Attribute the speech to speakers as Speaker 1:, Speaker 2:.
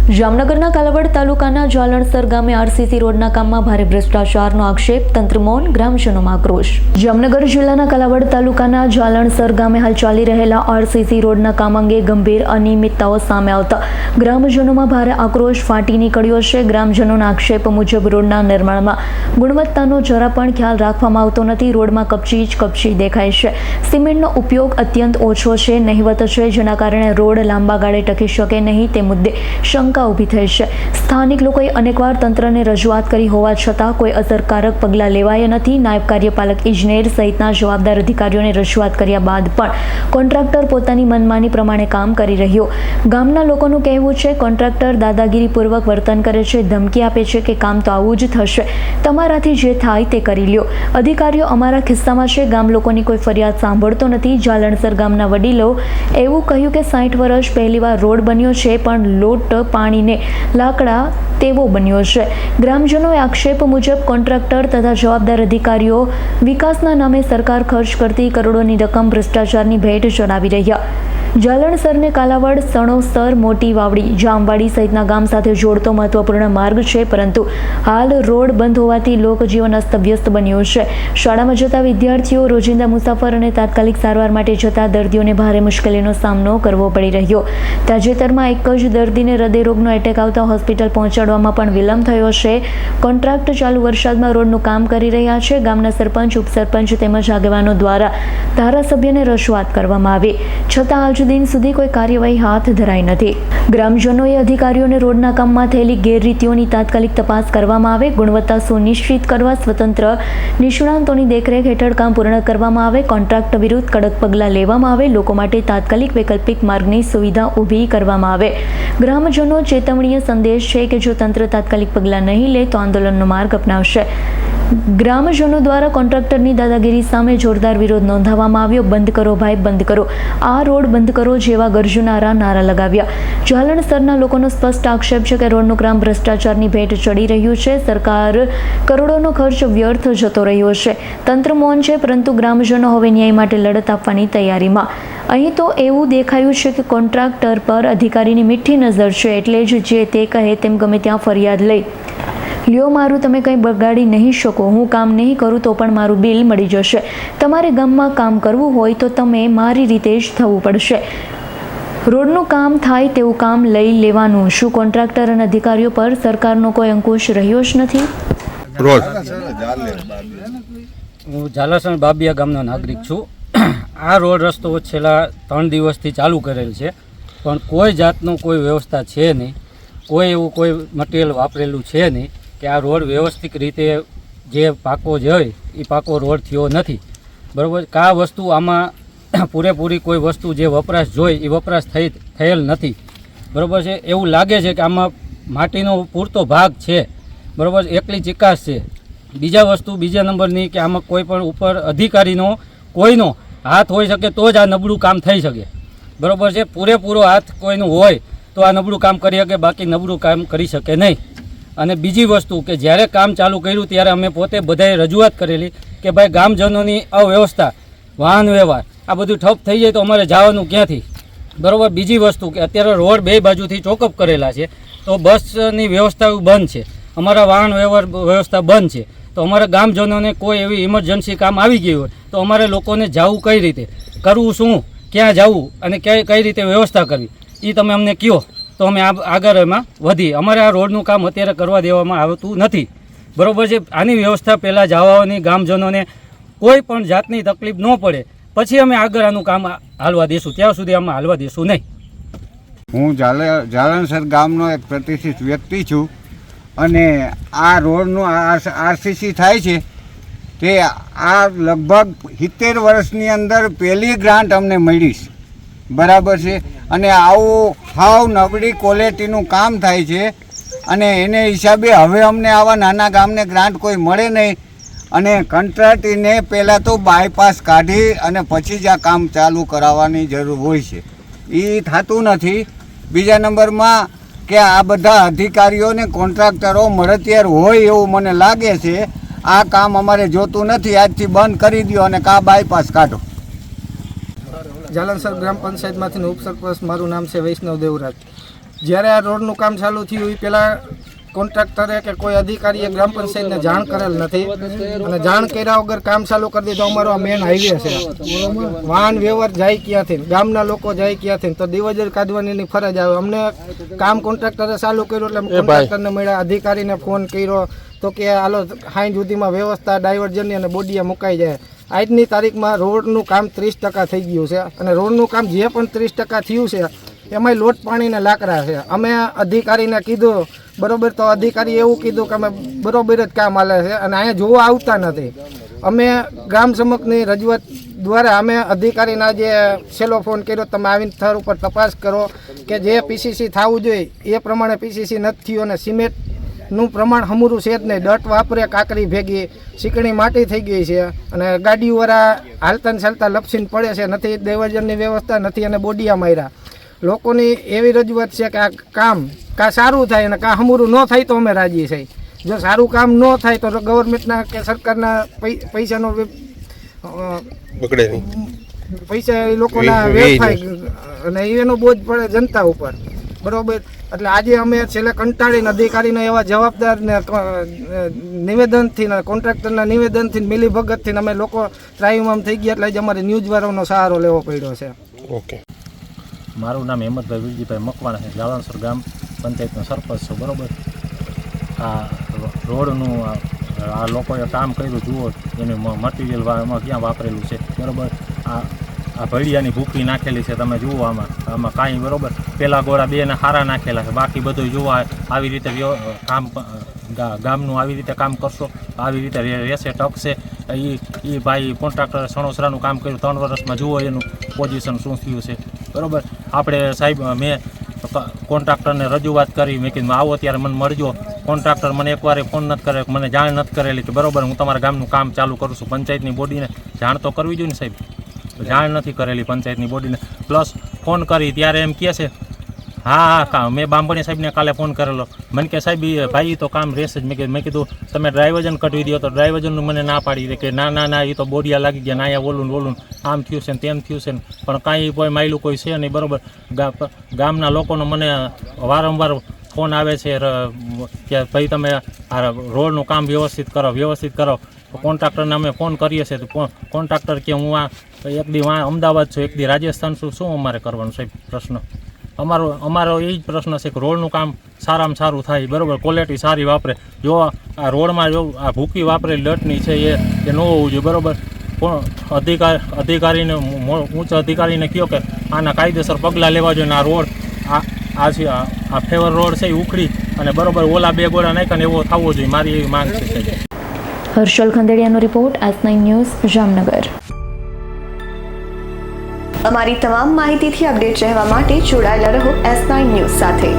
Speaker 1: જામનગરના કાલાવડ તાલુકાના જાલણસર ગામે આરસીસી રોડના કામમાં ભારે ભ્રષ્ટાચારનો આક્ષેપ, તંત્ર મૌન, ગ્રામજનોમાં આક્રોશ। જામનગર જિલ્લાના કાલાવડ તાલુકાના જાલણસર ગામે હાલ ચાલી રહેલા આરસીસી રોડના કામ અંગે ગંભીર અનિયમિતતાઓ સામે આવતા ગ્રામજનોમાં ભારે આક્રોશ ફાટી નીકળ્યો છે। ગ્રામજનોના આક્ષેપ મુજબ રોડના નિર્માણમાં ગુણવત્તાનો જરા પણ ખ્યાલ રાખવામાં આવતો નથી। રોડમાં કપચી જ કપચી દેખાય છે। સિમેન્ટનો ઉપયોગ અત્યંત ઓછો છે, નહિવત છે, જેના કારણે રોડ લાંબા ગાળે ટકી શકે નહીં તે મુદ્દે શંકા ઊભી થઈ છે। સ્થાનિક લોકોએ અનેકવાર તંત્રને રજૂઆત કરી હોવા છતાં કોઈ અસરકારક પગલાં લેવાયા નથી। નાયબ કાર્યપાલક ઇજનેર સહિતના જવાબદાર અધિકારીઓને રજૂઆત કર્યા બાદ પણ કોન્ટ્રાક્ટર પોતાની મનમાની પ્રમાણે કામ કરી રહ્યો। ગામના લોકોનું કહેવું છે કોન્ટ્રાક્ટર દાદાગીરીપૂર્વક વર્તન કરે છે, ધમકી આપે છે કે કામ તો આવું જ થશે, તમારાથી જે થાય તે કરી લ્યો। અધિકારીઓ અમારા ખિસ્સામાં છે, ગામ લોકોની કોઈ ફરિયાદ સાંભળતો નથી। જાલણસર ગામના વડીલો એવું કહ્યું કે 60 વર્ષ પહેલીવાર રોડ બન્યો છે, પણ લોટ પાણીને લાકડા તેવો બન્યો છે। ગ્રામજનોએ આક્ષેપ મુજબ કોન્ટ્રાક્ટર તથા જવાબદાર અધિકારીઓ વિકાસના નામે સરકાર ખર્ચ કરતી કરોડોની રકમ ભ્રષ્ટાચારની ભેટ ચડાવી રહ્યા। જાલણસરને કાલાવડ, સણોસર, મોટી વાવડી, જામવાડી સહિતના ગામ સાથે જોડતો મહત્વપૂર્ણ માર્ગ છે, પરંતુ હાલ રોડ બંધ હોવાથી લોકજીવન અસ્તવ્યસ્ત બન્યું છે। શાળામાં જતા વિદ્યાર્થીઓ, રોજિંદા મુસાફર અને તાત્કાલિક સારવાર માટે જતા દર્દીઓને ભારે મુશ્કેલીનો સામનો કરવો પડી રહ્યો। તાજેતરમાં એક જ દર્દીને હૃદયરોગનો એટેક આવતા હોસ્પિટલ પહોંચાડવામાં પણ વિલંબ થયો છે। કોન્ટ્રાક્ટ ચાલુ વરસાદમાં રોડનું કામ કરી રહ્યા છે। ગામના સરપંચ, ઉપસરપંચ તેમજ આગેવાનો દ્વારા ધારાસભ્યને રજૂઆત કરવામાં આવી, છતાં આજ દિન સુધી કોઈ કાર્યવાહી હાથ ધરાઈ નથી। ગ્રામજનોએ અધિકારીઓને રોડના કામમાં થયેલી ગેરરીતિઓની તાત્કાલિક તપાસ કરવામાં આવે, ગુણવત્તા સુનિશ્ચિત કરવા સ્વતંત્ર નિષ્ણાંતોની દેખરેખ હેઠળ કામ પૂર્ણ કરવામાં આવે, કોન્ટ્રાક્ટ વિરુદ્ધ કડક પગલાં લેવામાં આવે, લોકો માટે તાત્કાલિક વૈકલ્પિક માર્ગની સુવિધા ઊભી કરવામાં આવે। ગ્રામજનો ચેતવણીય સંદેશ છે કે જો તંત્ર તાત્કાલિક પગલાં નહીં લે તો આંદોલનનો માર્ગ અપનાવશે। ગ્રામજનો દ્વારા કોન્ટ્રાક્ટરની દાદાગીરી સામે જોરદાર વિરોધ નોંધાવવામાં આવ્યો। બંધ કરો ભાઈ, બંધ કરો, આ રોડ બંધ કરો જેવા ગર્જનારા નારા લગાવ્યા। જાલણસરના લોકોનો સ્પષ્ટ આક્ષેપ છે કે રોડનું કામ ભ્રષ્ટાચારની ભેટ ચડી રહ્યું છે, સરકાર કરોડોનો ખર્ચ વ્યર્થ જતો રહ્યો છે। તંત્ર મૌન છે, પરંતુ ગ્રામજનો હવે ન્યાય માટે લડત આપવાની તૈયારીમાં। અહીં તો એવું દેખાયું છે કે કોન્ટ્રાક્ટર પર અધિકારીની મીઠી નજર છે, એટલે જ જે તે કહે તેમ ગમે ત્યાં ફરિયાદ લઈ લ્યો, મારું તમે કંઈ બગાડી નહીં શકો, હું કામ નહીં કરું તો પણ મારું બિલ મળી જશે। તમારે ગામમાં કામ કરવું હોય તો તમે મારી રીતે જ થવું પડશે। રોડનું કામ થાય તેવું કામ લઈ લેવાનું। શું કોન્ટ્રાક્ટર અને અધિકારીઓ પર સરકારનો કોઈ અંકુશ રહ્યો જ નથી?
Speaker 2: હું જાલસણ બાબિયા ગામનો નાગરિક છું। આ રોડ રસ્તો છેલ્લા 3 દિવસથી ચાલુ કરેલ છે, પણ કોઈ જાતનું કોઈ વ્યવસ્થા છે નહીં, કોઈ એવું કોઈ મટીરિયલ વાપરેલું છે નહીં કે આ રોડ વ્યવસ્થિત રીતે જે પાકો હોય એ પાકો રોડ થયો નથી, બરાબર। કે આ વસ્તુ આમાં પૂરેપૂરી કોઈ વસ્તુ જે વપરાશ જોઈ એ વપરાશ થયેલ નથી, બરાબર છે। એવું લાગે છે કે આમાં માટીનો પૂરતો ભાગ છે, બરાબર, એકલી ચિકાસ છે। બીજા નંબરની કે આમાં કોઈ પણ ઉપર અધિકારીનો કોઈનો હાથ હોઈ શકે તો જ આ નબળું કામ થઈ શકે, બરાબર છે। પૂરેપૂરો હાથ કોઈનું હોય તો આ નબળું કામ કરી શકે, બાકી નબળું કામ કરી શકે નહીં। અને બીજી વસ્તુ કે જ્યારે કામ ચાલુ કર્યું ત્યારે અમે પોતે બધાએ રજૂઆત કરેલી કે ભાઈ ગામજનોની અવ્યવસ્થા, વાહન વ્યવહાર આ બધું ઠપ થઈ જાય તો અમારે જવાનું ક્યાંથી, બરાબર। બીજી વસ્તુ કે અત્યારે રોડ બે બાજુથી ચોકઅપ કરેલા છે તો બસની વ્યવસ્થા બંધ છે, અમારા વાહન વ્યવહાર વ્યવસ્થા બંધ છે, તો અમારા ગામજનોને કોઈ એવી ઇમરજન્સી કામ આવી ગયું હોય તો અમારે લોકોને જવું કઈ રીતે, કરવું શું, ક્યાં જવું અને કઈ રીતે વ્યવસ્થા કરવી એ તમે અમને કહો તો અમે આગળ એમાં વધી। અમારે આ રોડનું કામ અત્યારે કરવા દેવામાં આવતું નથી, બરાબર છે। આની વ્યવસ્થા પહેલાં જવાની, ગામજનોને કોઈ પણ જાતની તકલીફ ન પડે પછી અમે આગળ આનું કામ હાલવા દઈશું, ત્યાં સુધી અમે હાલવા દઈશું નહીં।
Speaker 3: હું જાલણસર ગામનો એક પ્રતિષ્ઠિત વ્યક્તિ છું અને આ રોડનું આરસીસી થાય છે તે આ લગભગ 70 વર્ષની અંદર પહેલી ગ્રાન્ટ અમને મળી છે, બરાબર છે। અને આવું હાવ નબળી ક્વોલિટીનું કામ થાય છે અને એને હિસાબે હવે અમને આવા નાના ગામને ગ્રાન્ટ કોઈ મળે નહીં અને કંટ્રાટીને પહેલાં તો બાયપાસ કાઢી અને પછી જ આ કામ ચાલુ કરાવવાની જરૂર હોય છે, એ થતું નથી। બીજા નંબરમાં કે આ બધા અધિકારીઓ ને કોન્ટ્રાક્ટરો મળતિયાર હોય એવું મને લાગે છે। આ કામ અમારે જોતું નથી, આજથી બંધ કરી દો અને કા બાયપાસ કાઢો।
Speaker 4: જાલણસર ગ્રામ પંચાયતમાંથી ઉપસરપંચ, મારું નામ છે વૈષ્ણવ દેવરાજ। જ્યારે આ રોડનું કામ ચાલુ થયું એ પહેલાં કોન્ટ્રાક્ટરે કે કોઈ અધિકારીએ ગ્રામ પંચાયતને જાણ કરેલ નથી અને જાણ કર્યા વગર કામ ચાલુ કરી દીધું. અમારો આ મેન હાઈવે છે, વાહન વ્યવહાર જાય ક્યાંથી, ગામના લોકો જાય ક્યાંથી, તો ડિવાઈડર કાઢવાની ફરજ આવે. અમને કામ કોન્ટ્રાક્ટરે ચાલુ કર્યું એટલે કોન્ટ્રાક્ટરને મળ્યા, અધિકારીને ફોન કર્યો તો કે હાલો સાંજ સુધીમાં વ્યવસ્થા ડાયવર્જનની અને બોડિયા મુકાઈ જાય. આજની તારીખમાં રોડનું કામ 30% થઈ ગયું છે અને રોડનું કામ જે પણ 30% થયું છે એમાંય લોટ પાણીને લાકડા છે. અમે અધિકારીને કીધું બરોબર, તો અધિકારી એવું કીધું કે અમે બરોબર જ કામ હાલે છે અને અહીંયા જોવા આવતા નથી. અમે ગ્રામ સમક્ષની રજૂઆત દ્વારા અમે અધિકારીના જે છેલ્લો ફોન કર્યો, તમે આવીને સ્થળ ઉપર તપાસ કરો કે જે પીસીસી થવું જોઈએ એ પ્રમાણે પીસીસી નથી થયું અને સિમેન્ટનું પ્રમાણ હમુરું છે જ નહીં. દટ વાપરે કાકરી ભેગી ચીકણી માટી થઈ ગઈ છે અને ગાડીવાળા હાલતા ને ચાલતા લપસીને પડે છે. નથી ડાયવર્ઝનની વ્યવસ્થા, નથી અને બોડિયા માર્યા. લોકોની એવી રજૂઆત છે કે આ કામ કાં સારું થાય અને કાં હમુરું ન થાય તો અમે રાજી છીએ. જો સારું કામ ન થાય તો ગવર્મેન્ટના કે સરકારના પૈસાનો પૈસા એ લોકોના વેસ્ટ થાય અને એનો બોજ પડે જનતા ઉપર. બરોબર, એટલે આજે અમે છેલ્લે કંટાળીને અધિકારીને એવા જવાબદારને નિવેદનથી ને કોન્ટ્રાક્ટરના નિવેદનથી મિલીભગતથી અમે લોકો ત્રાહિમામ થઈ ગયા. એટલે આજે અમારે ન્યૂઝવાળાનો સહારો લેવો પડ્યો છે.
Speaker 5: ઓકે, મારું નામ હેમંતભાઈ વિરજીભાઈ મકવાણા છે, જાલણસર ગામ પંચાયતનો સરપંચ છું. બરાબર, આ રોડનું આ લોકોએ કામ કર્યું જુઓ, એનું મટીરિયલ એમાં ક્યાં વાપરેલું છે. બરાબર, આ ભડિયાની ભૂકી નાખેલી છે, તમે જુઓ આમાં કાંઈ. બરાબર, પહેલાં ગોળા બેને હારા નાખેલા છે, બાકી બધું જુઓ આવી રીતે કામ ગામનું આવી રીતે કામ કરશો, આવી રીતે રહેશે, ટકશે. એ ભાઈ કોન્ટ્રાક્ટરે સણોસરાનું કામ કર્યું 3 વર્ષમાં, જુઓ એનું પોઝિશન શું થયું છે. બરાબર, આપણે સાહેબ મેં કોન્ટ્રાક્ટરને રજૂઆત કરી, મેં કીધું આવો ત્યારે મને મળજો. કોન્ટ્રાક્ટર મને એકવાર ફોન નથી કરે, મને જાણ નથી કરેલી કે બરાબર હું તમારા ગામનું કામ ચાલુ કરું છું. પંચાયતની બોડીને જાણ તો કરવી જોઈએ ને સાહેબ, જાણ નથી કરેલી પંચાયતની બોડીને. પ્લસ ફોન કરી ત્યારે એમ કહે છે હા મેં બાંભણી સાહેબને કાલે ફોન કરેલો, મને કે સાહેબ ભાઈ તો કામ રહેશે જ. મેં કીધું તમે ડ્રાઈવર્જન કઢવી દો, તો ડ્રાઈવર્જનનું મને ના પાડી દે કે ના એ તો બોડિયા લાગી ગયા, ના અહીંયા બોલું આમ થયું છે ને તેમ થયું છે ને, પણ કાંઈ કોઈ માયલું કોઈ છે નહીં. બરાબર, ગામના લોકોનો મને વારંવાર ફોન આવે છે કે ભાઈ તમે આ રોડનું કામ વ્યવસ્થિત કરો. કોન્ટ્રાક્ટરને અમે ફોન કરીએ છીએ તો કોન્ટ્રાક્ટર કે હું આ એક દી અમદાવાદ છું, એક દી રાજસ્થાન છું, શું અમારે કરવાનું સાહેબ? પ્રશ્ન અમારો એ જ પ્રશ્ન છે કે રોડનું કામ સારામાં સારું થાય. બરાબર, ક્વોલિટી સારી વાપરે. જો આ રોડમાં જો આ ભૂકી વાપરેલી લટની છે એ ન હોવું જોઈએ. બરાબર, અધિકારીને ઉચ્ચ અધિકારીને કહો કે આના કાયદેસર પગલાં લેવા જોઈએ. આ રોડ આ ફેવર રોડ છે એ ઉખડી અને બરાબર ઓલા 2 ગોળા નાખ્યા ને એવો થવો જોઈએ, મારી એવી માંગ છે.
Speaker 1: હર્ષલ ખંડેડિયાનો રિપોર્ટ, S9 ન્યૂઝ, જામનગર.
Speaker 6: અમારી તમામ માહિતીથી અપડેટ રહેવા માટે જોડાયેલા રહો S9 ન્યૂઝ સાથે.